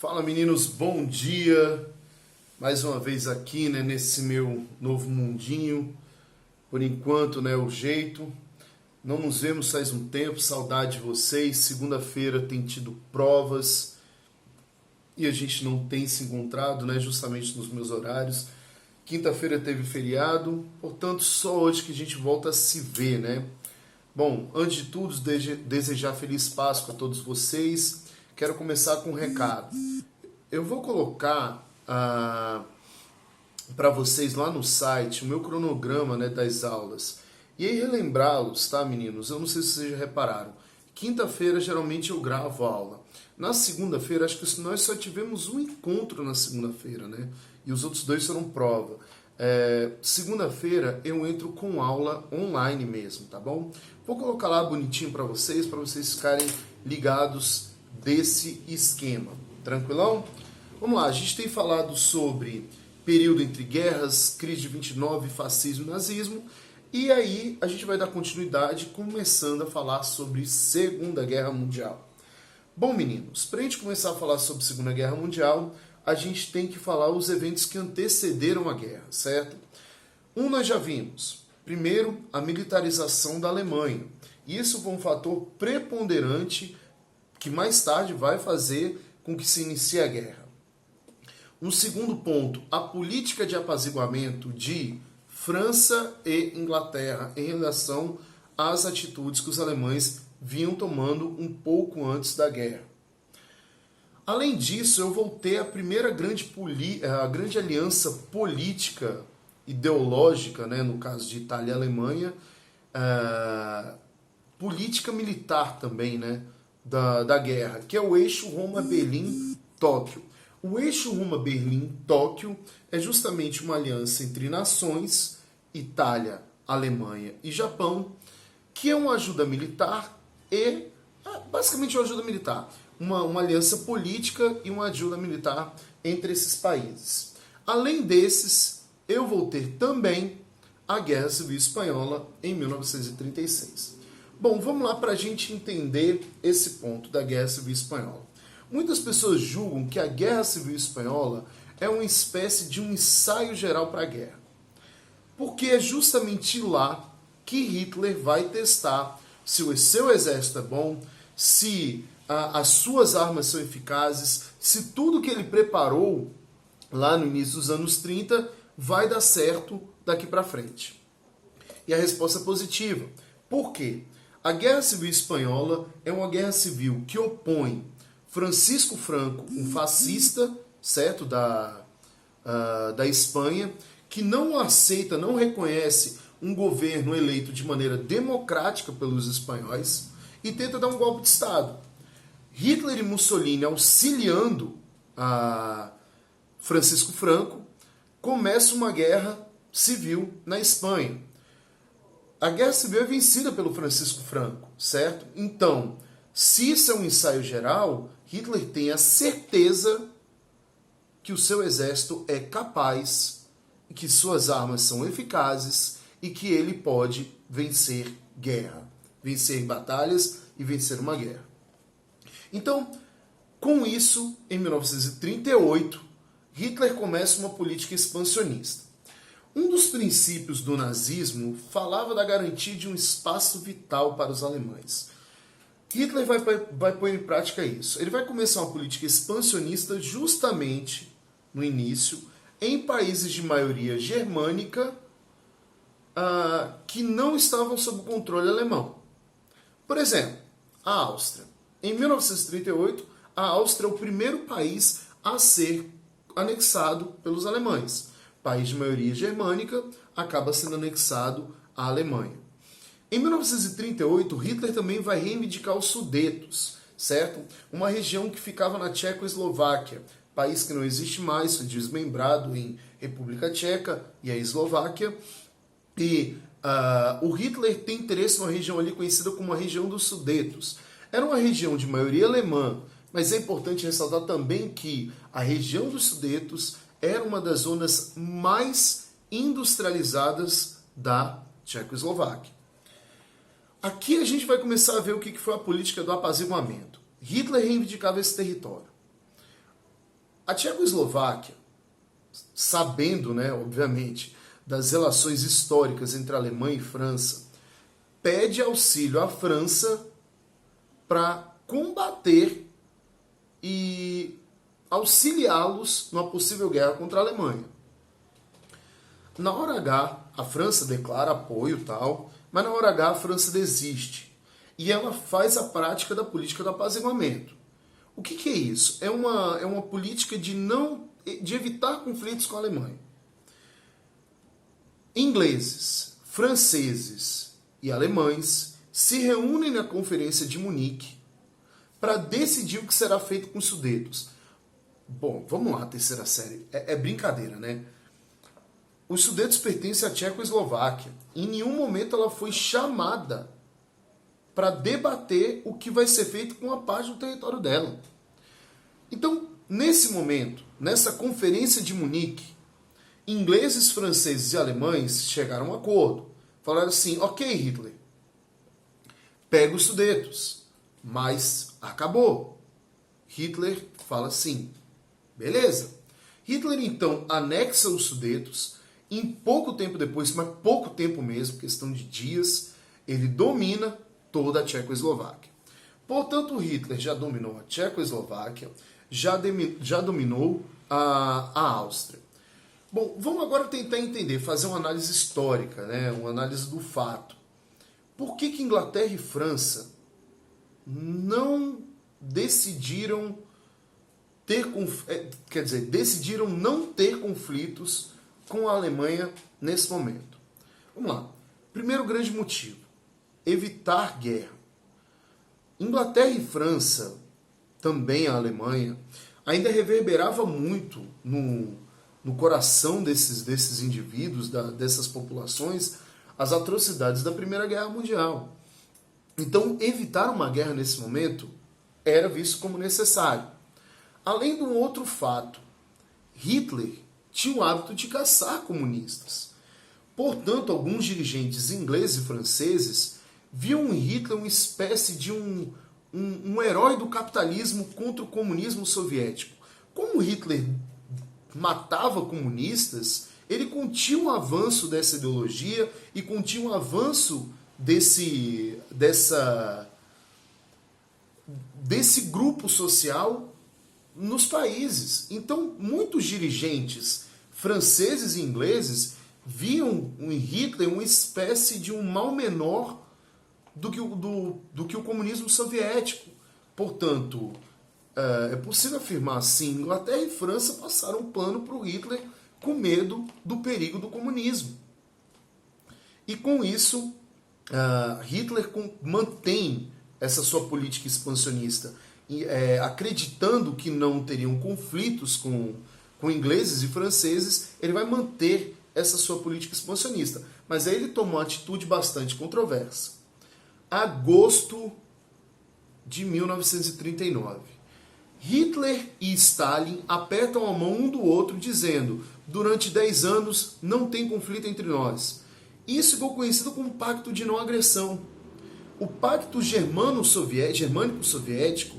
Fala meninos, bom dia! Mais uma vez aqui, né, nesse meu novo mundinho. Por enquanto, né, o jeito. Não nos vemos faz um tempo, saudade de vocês. Segunda-feira tem tido provas e a gente não tem se encontrado, né, justamente nos meus horários. Quinta-feira teve feriado, portanto só hoje que a gente volta a se ver, né? Bom, antes de tudo, desejar feliz Páscoa a todos vocês. Quero começar com um recado. Eu vou colocar para vocês lá no site o meu cronograma, né, das aulas. E aí relembrá-los, tá, meninos? Eu não sei se vocês já repararam. Quinta-feira, geralmente, eu gravo a aula. Na segunda-feira, acho que nós só tivemos um encontro na segunda-feira, né? E os outros dois foram prova. Segunda-feira, eu entro com aula online mesmo, tá bom? Vou colocar lá bonitinho para vocês ficarem ligados desse esquema. Tranquilão? Vamos lá, a gente tem falado sobre período entre guerras, crise de 29, fascismo e nazismo, e aí a gente vai dar continuidade começando a falar sobre Segunda Guerra Mundial. Bom, meninos, para a gente começar a falar sobre Segunda Guerra Mundial, a gente tem que falar os eventos que antecederam a guerra, certo? Nós já vimos. Primeiro, a militarização da Alemanha. Isso foi um fator preponderante que mais tarde vai fazer com que se inicie a guerra. Um segundo ponto, a política de apaziguamento de França e Inglaterra em relação às atitudes que os alemães vinham tomando um pouco antes da guerra. Além disso, eu voltei à primeira grande aliança política, ideológica, né, no caso de Itália e Alemanha, política militar também, né, da guerra, que é o eixo Roma-Berlim-Tóquio. O eixo Roma-Berlim-Tóquio é justamente uma aliança entre nações, Itália, Alemanha e Japão, que é uma ajuda militar e, basicamente uma ajuda militar, uma aliança política e uma ajuda militar entre esses países. Além desses, eu vou ter também a Guerra Civil Espanhola em 1936. Bom, vamos lá para a gente entender esse ponto da Guerra Civil Espanhola. Muitas pessoas julgam que a Guerra Civil Espanhola é uma espécie de um ensaio geral para a guerra. Porque é justamente lá que Hitler vai testar se o seu exército é bom, se as suas armas são eficazes, se tudo que ele preparou lá no início dos anos 30 vai dar certo daqui para frente. E a resposta é positiva. Por quê? A Guerra Civil Espanhola é uma guerra civil que opõe Francisco Franco, um fascista, certo, da Espanha, que não aceita, não reconhece um governo eleito de maneira democrática pelos espanhóis e tenta dar um golpe de Estado. Hitler e Mussolini, auxiliando a Francisco Franco, começam uma guerra civil na Espanha. A guerra civil é vencida pelo Francisco Franco, certo? Então, se isso é um ensaio geral, Hitler tem a certeza que o seu exército é capaz, que suas armas são eficazes e que ele pode vencer guerra, vencer batalhas e vencer uma guerra. Então, com isso, em 1938, Hitler começa uma política expansionista. Um dos princípios do nazismo falava da garantia de um espaço vital para os alemães. Hitler vai pôr em prática isso. Ele vai começar uma política expansionista justamente no início em países de maioria germânica que não estavam sob o controle alemão. Por exemplo, a Áustria. Em 1938, a Áustria é o primeiro país a ser anexado pelos alemães. País de maioria germânica acaba sendo anexado à Alemanha. Em 1938, Hitler também vai reivindicar os Sudetos, certo? Uma região que ficava na Tchecoslováquia, país que não existe mais, foi desmembrado em República Tcheca e a Eslováquia. E o Hitler tem interesse numa região ali conhecida como a região dos Sudetos. Era uma região de maioria alemã, mas é importante ressaltar também que a região dos Sudetos era uma das zonas mais industrializadas da Tchecoslováquia. Aqui a gente vai começar a ver o que foi a política do apaziguamento. Hitler reivindicava esse território. A Tchecoslováquia, sabendo, né, obviamente, das relações históricas entre Alemanha e França, pede auxílio à França para combater e auxiliá-los numa possível guerra contra a Alemanha. Na hora H, a França declara apoio e tal, mas na hora H a França desiste. E ela faz a prática da política do apaziguamento. O que é isso? É uma política de evitar conflitos com a Alemanha. Ingleses, franceses e alemães se reúnem na Conferência de Munique para decidir o que será feito com os Sudetos. Bom, vamos lá, terceira série. É brincadeira, né? Os Sudetos pertencem à Tchecoslováquia. Em nenhum momento ela foi chamada para debater o que vai ser feito com a parte do território dela. Então, nesse momento, nessa Conferência de Munique, ingleses, franceses e alemães chegaram a um acordo. Falaram assim, ok, Hitler, pega os Sudetos, mas acabou. Hitler fala assim, beleza. Hitler, então, anexa os Sudetos. Em pouco tempo depois, mas pouco tempo mesmo, questão de dias, ele domina toda a Tchecoslováquia. Portanto, Hitler já dominou a Tchecoslováquia, já dominou a Áustria. Bom, vamos agora tentar entender, fazer uma análise histórica, né? Uma análise do fato. Por que Inglaterra e França não decidiram decidiram não ter conflitos com a Alemanha nesse momento? Vamos lá. Primeiro grande motivo, evitar guerra. Inglaterra e França, também a Alemanha, ainda reverberava muito no coração desses indivíduos, dessas populações, as atrocidades da Primeira Guerra Mundial. Então, evitar uma guerra nesse momento era visto como necessário. Além de um outro fato, Hitler tinha o hábito de caçar comunistas. Portanto, alguns dirigentes ingleses e franceses viam em Hitler uma espécie de um herói do capitalismo contra o comunismo soviético. Como Hitler matava comunistas, ele continha um avanço dessa ideologia e continha um avanço desse grupo social nos países. Então, muitos dirigentes franceses e ingleses viam em Hitler uma espécie de um mal menor do que o comunismo soviético. Portanto, é possível afirmar assim, Inglaterra e França passaram um pano para o Hitler com medo do perigo do comunismo. E com isso, Hitler mantém essa sua política expansionista, acreditando que não teriam conflitos com ingleses e franceses, ele vai manter essa sua política expansionista. Mas aí ele tomou uma atitude bastante controversa. Agosto de 1939. Hitler e Stalin apertam a mão um do outro, dizendo: durante 10 anos não tem conflito entre nós. Isso ficou conhecido como Pacto de Não Agressão. O Pacto Germânico-Soviético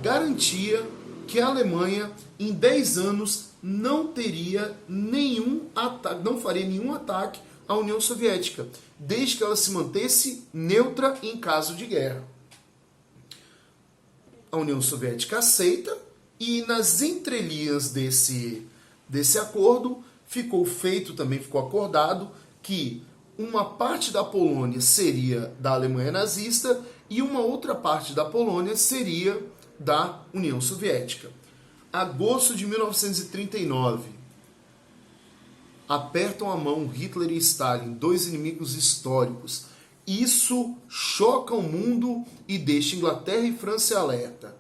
garantia que a Alemanha, em 10 anos, não teria não faria nenhum ataque à União Soviética, desde que ela se mantesse neutra em caso de guerra. A União Soviética aceita, e nas entrelinhas desse acordo ficou acordado que uma parte da Polônia seria da Alemanha nazista e uma outra parte da Polônia seria da União Soviética. Agosto de 1939. Apertam a mão Hitler e Stalin, dois inimigos históricos. Isso choca o mundo e deixa Inglaterra e França em alerta.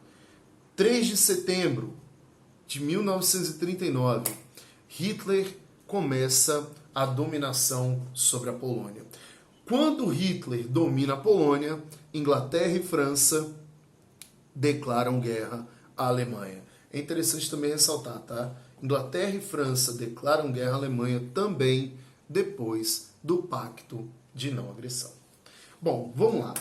3 de setembro de 1939, Hitler começa a dominação sobre a Polônia. Quando Hitler domina a Polônia, Inglaterra e França declaram guerra à Alemanha. É interessante também ressaltar, tá? Inglaterra e França declaram guerra à Alemanha também depois do Pacto de Não Agressão. Bom, vamos lá.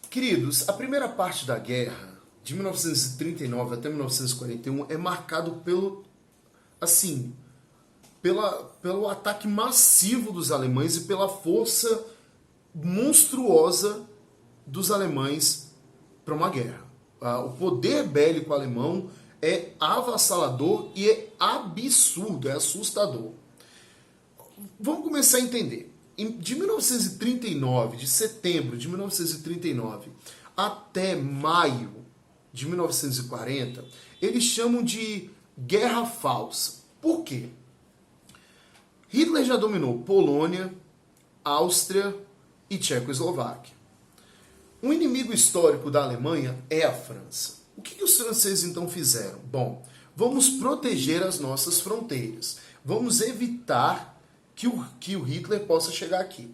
Queridos, a primeira parte da guerra de 1939 até 1941 é marcado pelo ataque massivo dos alemães e pela força monstruosa dos alemães para uma guerra. O poder bélico alemão é avassalador e é absurdo, é assustador. Vamos começar a entender. De 1939, de setembro de 1939 até maio de 1940, eles chamam de Guerra Falsa. Por quê? Hitler já dominou Polônia, Áustria e Tchecoslováquia. Um inimigo histórico da Alemanha é a França. O que os franceses então fizeram? Bom, vamos proteger as nossas fronteiras. Vamos evitar que o Hitler possa chegar aqui.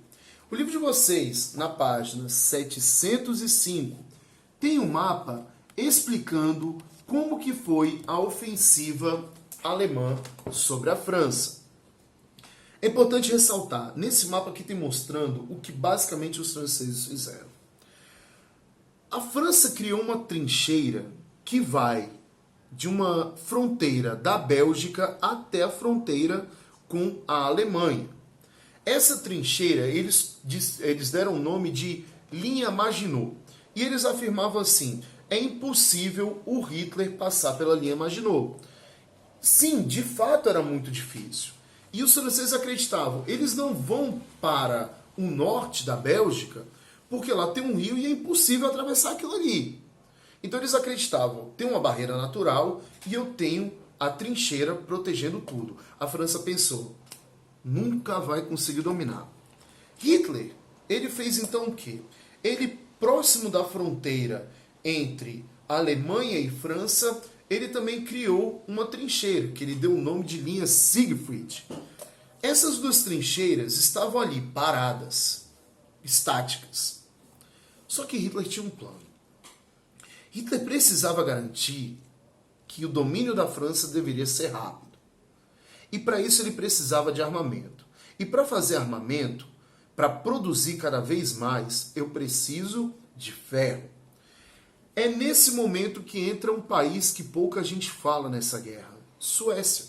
O livro de vocês, na página 705, tem um mapa explicando como que foi a ofensiva alemã sobre a França. É importante ressaltar, nesse mapa aqui tem mostrando o que basicamente os franceses fizeram. A França criou uma trincheira que vai de uma fronteira da Bélgica até a fronteira com a Alemanha. Essa trincheira, eles deram o nome de linha Maginot. E eles afirmavam assim, é impossível o Hitler passar pela linha Maginot. Sim, de fato era muito difícil. E os franceses acreditavam, eles não vão para o norte da Bélgica, porque lá tem um rio e é impossível atravessar aquilo ali. Então eles acreditavam, tem uma barreira natural e eu tenho a trincheira protegendo tudo. A França pensou, nunca vai conseguir dominar. Hitler, ele fez então o quê? Ele, próximo da fronteira entre Alemanha e França, ele também criou uma trincheira, que ele deu o nome de linha Siegfried. Essas duas trincheiras estavam ali, paradas, estáticas. Só que Hitler tinha um plano. Hitler precisava garantir que o domínio da França deveria ser rápido. E para isso ele precisava de armamento. E para fazer armamento, para produzir cada vez mais, eu preciso de ferro. É nesse momento que entra um país que pouca gente fala nessa guerra. Suécia.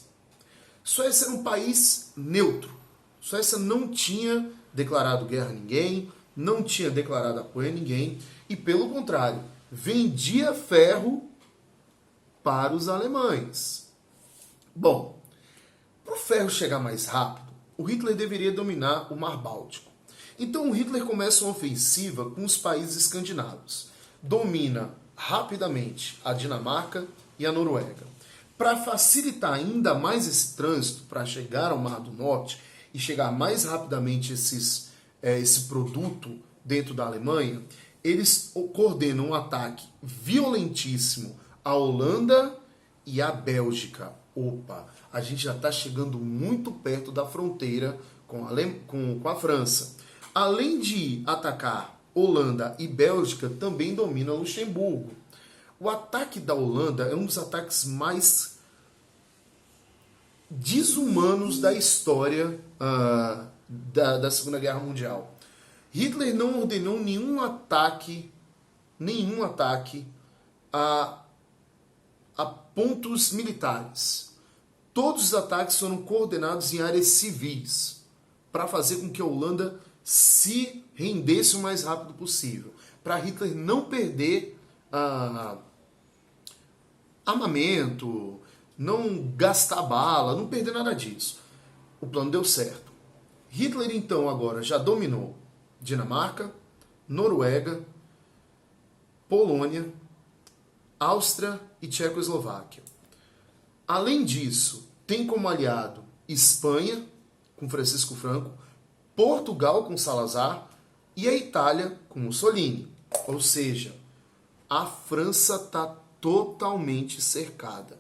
Suécia era um país neutro. Suécia não tinha declarado guerra a ninguém, não tinha declarado apoio a ninguém, e pelo contrário, vendia ferro para os alemães. Bom, para o ferro chegar mais rápido, o Hitler deveria dominar o Mar Báltico. Então o Hitler começa uma ofensiva com os países escandinavos. Domina rapidamente a Dinamarca e a Noruega. Para facilitar ainda mais esse trânsito, para chegar ao Mar do Norte e chegar mais rapidamente esse produto dentro da Alemanha, eles coordenam um ataque violentíssimo à Holanda e à Bélgica. Opa, a gente já está chegando muito perto da fronteira com a França. Além de atacar Holanda e Bélgica, também domina Luxemburgo. O ataque da Holanda é um dos ataques mais desumanos da história da Segunda Guerra Mundial. Hitler não ordenou nenhum ataque a pontos militares. Todos os ataques foram coordenados em áreas civis, para fazer com que a Holanda se rendesse o mais rápido possível, para Hitler não perder armamento, não gastar bala, não perder nada disso. O plano deu certo. Hitler então agora já dominou Dinamarca, Noruega, Polônia, Áustria e Tchecoslováquia. Além disso, tem como aliado Espanha, com Francisco Franco, Portugal com Salazar e a Itália com Mussolini. Ou seja, a França está totalmente cercada.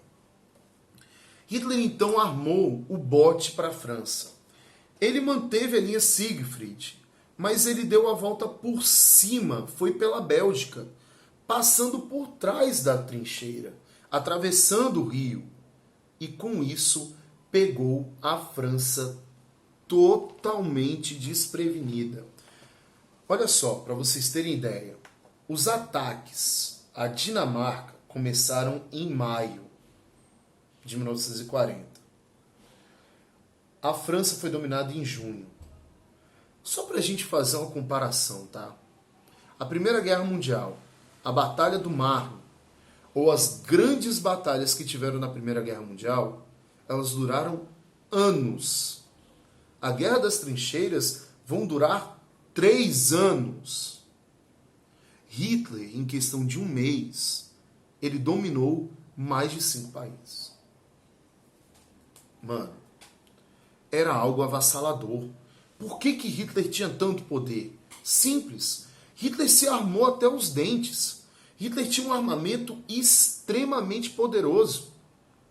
Hitler então armou o bote para a França. Ele manteve a linha Siegfried, mas ele deu a volta por cima, foi pela Bélgica, passando por trás da trincheira, atravessando o rio. E com isso pegou a França totalmente desprevenida. Olha só, para vocês terem ideia, os ataques a Dinamarca começaram em maio de 1940. A França foi dominada em junho. Só para a gente fazer uma comparação, tá? A Primeira Guerra Mundial, a Batalha do Marne, ou as grandes batalhas que tiveram na Primeira Guerra Mundial, elas duraram anos. A Guerra das Trincheiras vão durar 3 anos. Hitler, em questão de um mês, ele dominou mais de 5 países. Mano, era algo avassalador. Por que Hitler tinha tanto poder? Simples. Hitler se armou até os dentes. Hitler tinha um armamento extremamente poderoso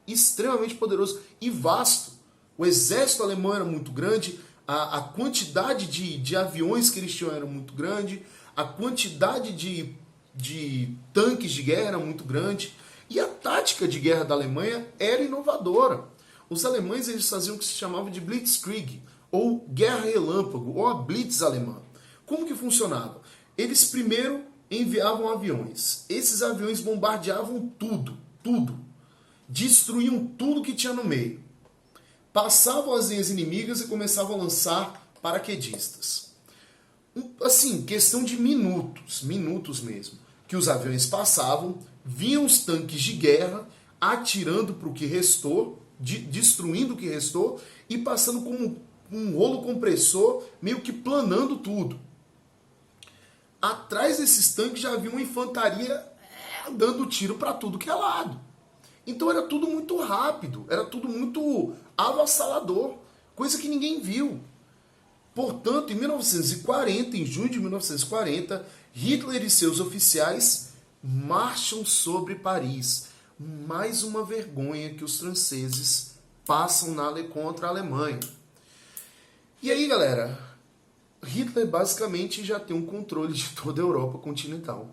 e vasto. O exército alemão era muito grande, a quantidade de aviões que eles tinham era muito grande, a quantidade de tanques de guerra era muito grande, e a tática de guerra da Alemanha era inovadora. Os alemães eles faziam o que se chamava de Blitzkrieg, ou guerra relâmpago, ou a Blitz alemã. Como que funcionava? Eles primeiro enviavam aviões. Esses aviões bombardeavam tudo. Destruíam tudo que tinha no meio. Passavam as linhas inimigas e começavam a lançar paraquedistas. Assim, questão de minutos mesmo, que os aviões passavam, vinham os tanques de guerra, atirando para o que restou, destruindo o que restou e passando como um rolo compressor, meio que planando tudo. Atrás desses tanques já havia uma infantaria dando tiro para tudo que é lado. Então era tudo muito rápido, era tudo muito avassalador, coisa que ninguém viu. Portanto, em 1940, em junho de 1940, Hitler e seus oficiais marcham sobre Paris. Mais uma vergonha que os franceses passam contra a Alemanha. E aí, galera, Hitler basicamente já tem um controle de toda a Europa continental.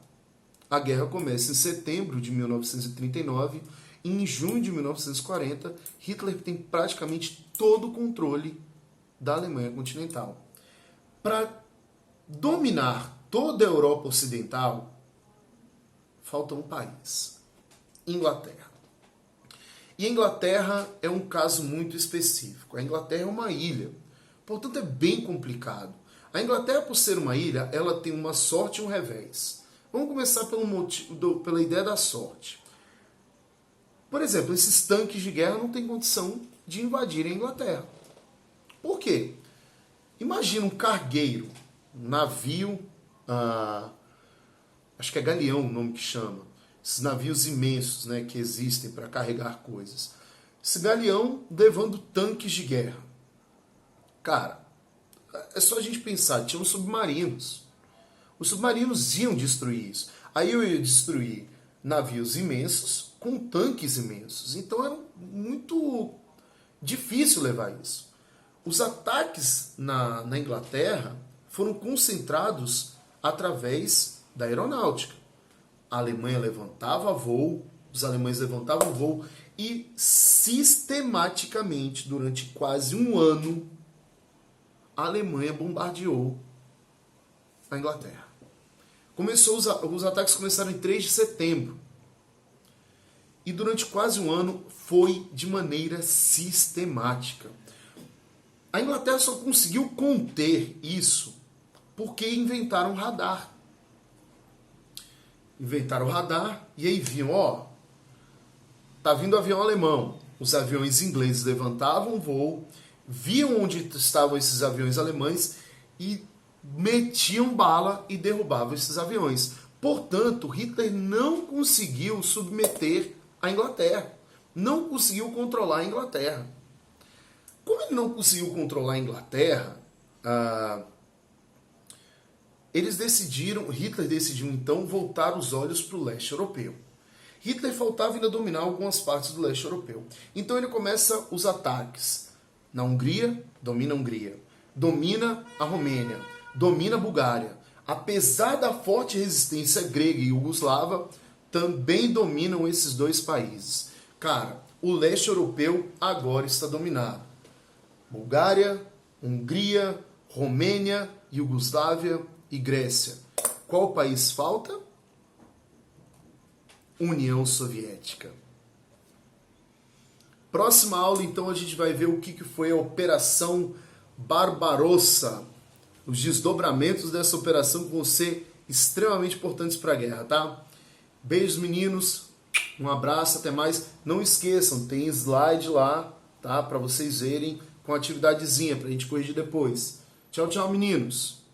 A guerra começa em setembro de 1939 e em junho de 1940, Hitler tem praticamente todo o controle da Alemanha continental. Para dominar toda a Europa ocidental, falta um país: Inglaterra. E a Inglaterra é um caso muito específico. A Inglaterra é uma ilha, portanto é bem complicado. A Inglaterra, por ser uma ilha, ela tem uma sorte e um revés. Vamos começar pela ideia da sorte. Por exemplo, esses tanques de guerra não têm condição de invadir a Inglaterra. Por quê? Imagina um cargueiro, um navio, acho que é galeão o nome que chama, esses navios imensos, né, que existem para carregar coisas. Esse galeão levando tanques de guerra. Cara, é só a gente pensar, tinham submarinos. Os submarinos iam destruir isso. Aí eu ia destruir navios imensos com tanques imensos. Então era muito difícil levar isso. Os ataques na Inglaterra foram concentrados através da aeronáutica. A Alemanha levantava voo, os alemães levantavam voo e sistematicamente, durante quase um ano, a Alemanha bombardeou a Inglaterra. Os ataques começaram em 3 de setembro. E durante quase um ano foi de maneira sistemática. A Inglaterra só conseguiu conter isso porque inventaram radar. Inventaram radar e aí viam, tá vindo avião alemão. Os aviões ingleses levantavam voo, viam onde estavam esses aviões alemães e metiam bala e derrubavam esses aviões. Portanto, Hitler não conseguiu submeter a Inglaterra. Não conseguiu controlar a Inglaterra. Como ele não conseguiu controlar a Inglaterra, Hitler decidiu então voltar os olhos para o leste europeu. Hitler faltava ainda dominar algumas partes do leste europeu. Então ele começa os ataques na Hungria, domina a Hungria, domina a Romênia, domina a Bulgária. Apesar da forte resistência grega e iugoslava, também dominam esses dois países. Cara, o leste europeu agora está dominado. Bulgária, Hungria, Romênia, Iugoslávia e Grécia. Qual país falta? União Soviética. Próxima aula, então, a gente vai ver o que foi a Operação Barbarossa. Os desdobramentos dessa operação vão ser extremamente importantes para a guerra, tá? Beijos, meninos. Um abraço, até mais. Não esqueçam, tem slide lá, tá? Para vocês verem com atividadezinha, para a gente corrigir depois. Tchau, tchau, meninos.